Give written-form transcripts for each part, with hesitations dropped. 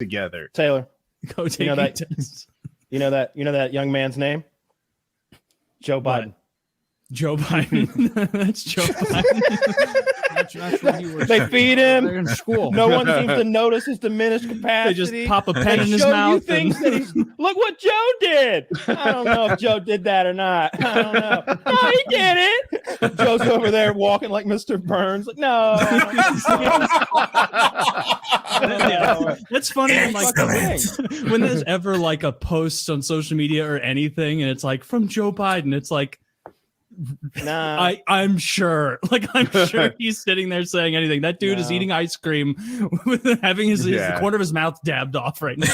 together. Taylor, Go take know that- test. you know that young man's name? Joe Biden. Joe Biden. That's Joe Biden. That's what you were They feed him. in school. No one seems to notice his diminished capacity. They just pop a pen They in his show you mouth. things that he's, look what Joe did. I don't know if Joe did that or not. I don't know. No, he did it. Joe's over there walking like Mr. Burns. Like, no. That's funny. When there's ever like a post on social media or anything, and it's like from Joe Biden, it's like, Nah. I'm sure. Like, I'm sure he's sitting there saying anything. That dude is eating ice cream with having the corner of his mouth dabbed off right now.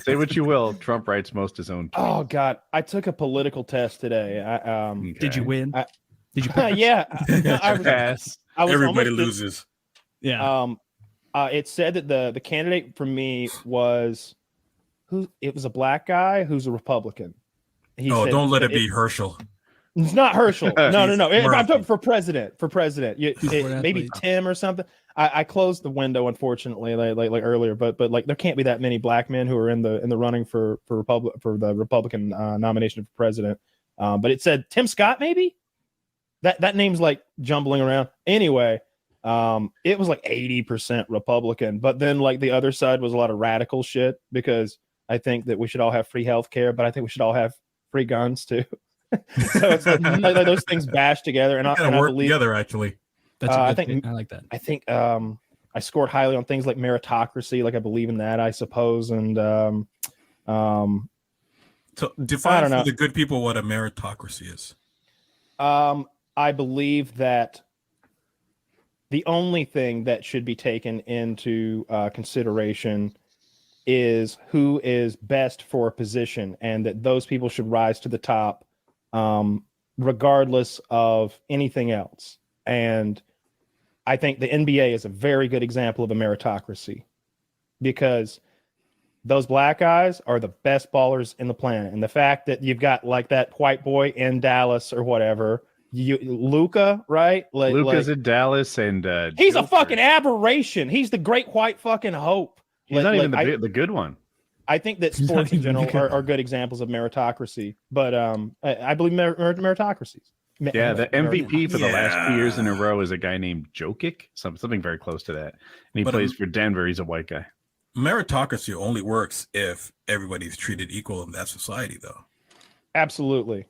Say what you will. Trump writes most his own. Oh God, I took a political test today. Did you win? Did you pass? Yeah. I pass? Everybody loses. Yeah. It said that the candidate for me was it was a black guy who's a Republican. Don't let it be Herschel. It's not Herschel. No. I'm talking for president. Maybe athlete. Tim or something. I closed the window, unfortunately, like earlier. But like there can't be that many black men who are in the running for the Republican nomination for president. But it said Tim Scott, maybe. That name's like jumbling around. Anyway, it was like 80% Republican. But then like the other side was a lot of radical shit, because I think that we should all have free health care, but I think we should all have free guns too. So it's like those things bashed together, and I believe together actually. That's a good thing. I like that. I think I scored highly on things like meritocracy, like I believe in that, I suppose, and So define for the good people what a meritocracy is. I believe that the only thing that should be taken into consideration is who is best for a position, and that those people should rise to the top regardless of anything else. And I think the NBA is a very good example of a meritocracy, because those black guys are the best ballers in the planet. And the fact that you've got like that white boy in Dallas or whatever, Luka, right? Luka's in Dallas, and he's a fucking aberration. He's the great white fucking hope. He's not even the good one. I think that sports in general are good examples of meritocracy, but I believe meritocracies. Yeah, the MVP for the last 2 years in a row is a guy named Jokic, something very close to that. And he plays for Denver. He's a white guy. Meritocracy only works if everybody's treated equal in that society, though. Absolutely.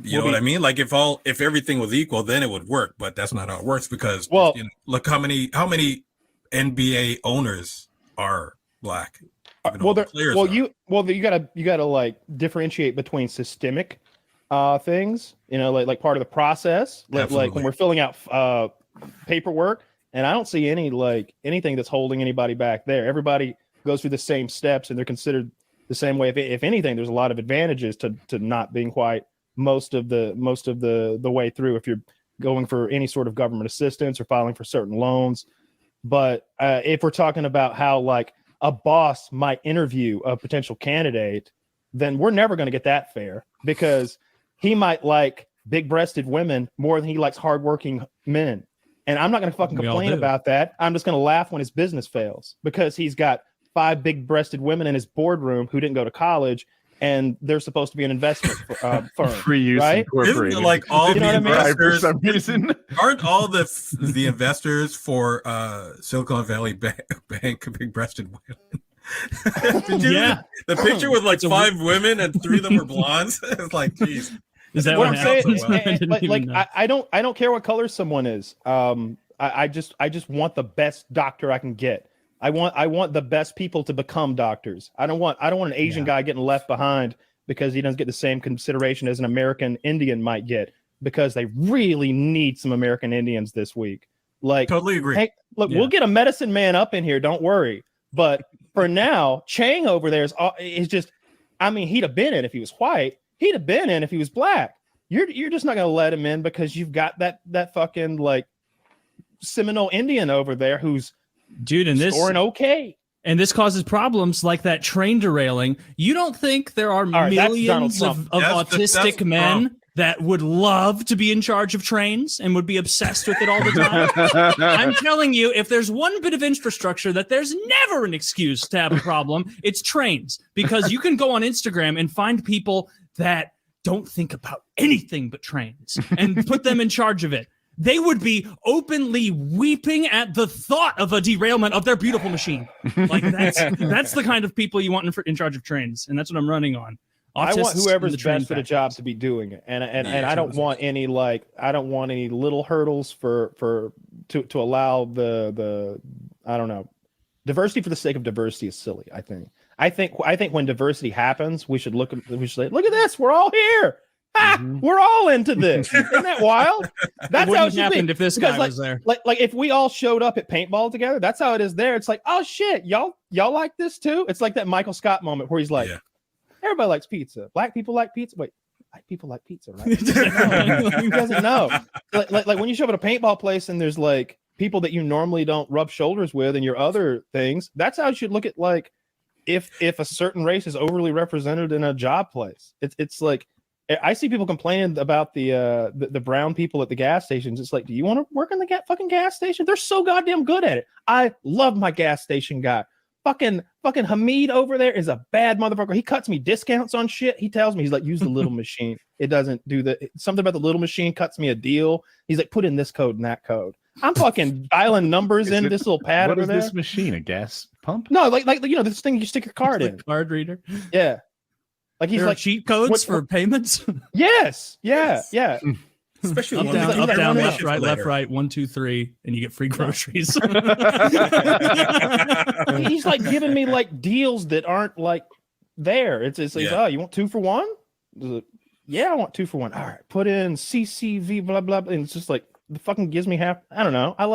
You know what I mean? Like if everything was equal, then it would work. But that's not how it works, because look how many NBA owners are black. You gotta like differentiate between systemic things, like part of the process, like when we're filling out paperwork, and I don't see anything that's holding anybody back there. Everybody goes through the same steps, and they're considered the same way. If anything, there's a lot of advantages to not being white most of the way through, if you're going for any sort of government assistance or filing for certain loans. But if we're talking about how like a boss might interview a potential candidate, then we're never going to get that fair, because he might like big-breasted women more than he likes hardworking men. And I'm not going to fucking complain about that. I'm just going to laugh when his business fails, because he's got 5 big-breasted women in his boardroom who didn't go to college, and they're supposed to be an investment firm. Free use, right? Incorporated. Like all the investors for some reason. Aren't all the investors for Silicon Valley Bank big-breasted women? The picture with like 5 women and 3 of them were blondes. It's like, geez. Is that what what I'm saying? I don't care what color someone is. I just want the best doctor I can get. I want the best people to become doctors. I don't want an Asian guy getting left behind because he doesn't get the same consideration as an American Indian might get, because they really need some American Indians this week. Like, totally agree. Hey, look, we'll get a medicine man up in here. Don't worry. But for now, Chang over there is just, I mean, he'd have been in if he was white. He'd have been in if he was black. You're just not going to let him in because you've got that fucking like Seminole Indian over there who's scoring okay. And this causes problems like that train derailing. You don't think there are millions of autistic men that would love to be in charge of trains and would be obsessed with it all the time. I'm telling you, if there's one bit of infrastructure that there's never an excuse to have a problem, it's trains. Because you can go on Instagram and find people that don't think about anything but trains and put them in charge of it. They would be openly weeping at the thought of a derailment of their beautiful machine. Like that's the kind of people you want in charge of trains, and that's what I'm running on. I want whoever's best for the job to be doing it, and I don't want any little hurdles to allow the I don't know, diversity for the sake of diversity is silly. I think when diversity happens, we should say, look at this, we're all here. We're all into this. Isn't that wild? That's how it should happened be. If this guy was there. Like if we all showed up at paintball together, that's how it is there. It's like, oh shit, y'all like this too? It's like that Michael Scott moment where he's like, everybody likes pizza. Black people like pizza. Wait, white people like pizza, right? He doesn't know. Like when you show up at a paintball place and there's like people that you normally don't rub shoulders with and your other things, that's how you should look at like if a certain race is overly represented in a job place. It's like I see people complaining about the brown people at the gas stations. It's like, do you want to work in the fucking gas station? They're so goddamn good at it. I love my gas station guy. Fucking Hamid over there is a bad motherfucker. He cuts me discounts on shit. He tells me, he's like, use the little machine. It doesn't do something about the little machine cuts me a deal. He's like, put in this code and that code. I'm fucking dialing numbers in this little pad over there. What is this machine? A gas pump? No, like you know, this thing you stick your card in. Card reader. Yeah. Like he's there like cheat codes for payments. Yes. Yeah. Especially up, down, left, right, 1, 2, 3, and you get free groceries. He's like giving me like deals that aren't like there. It's oh, you want 2 for 1? Yeah, I want 2 for 1. All right, put in CCV blah blah, and it's just like the fucking gives me half. I don't know. I like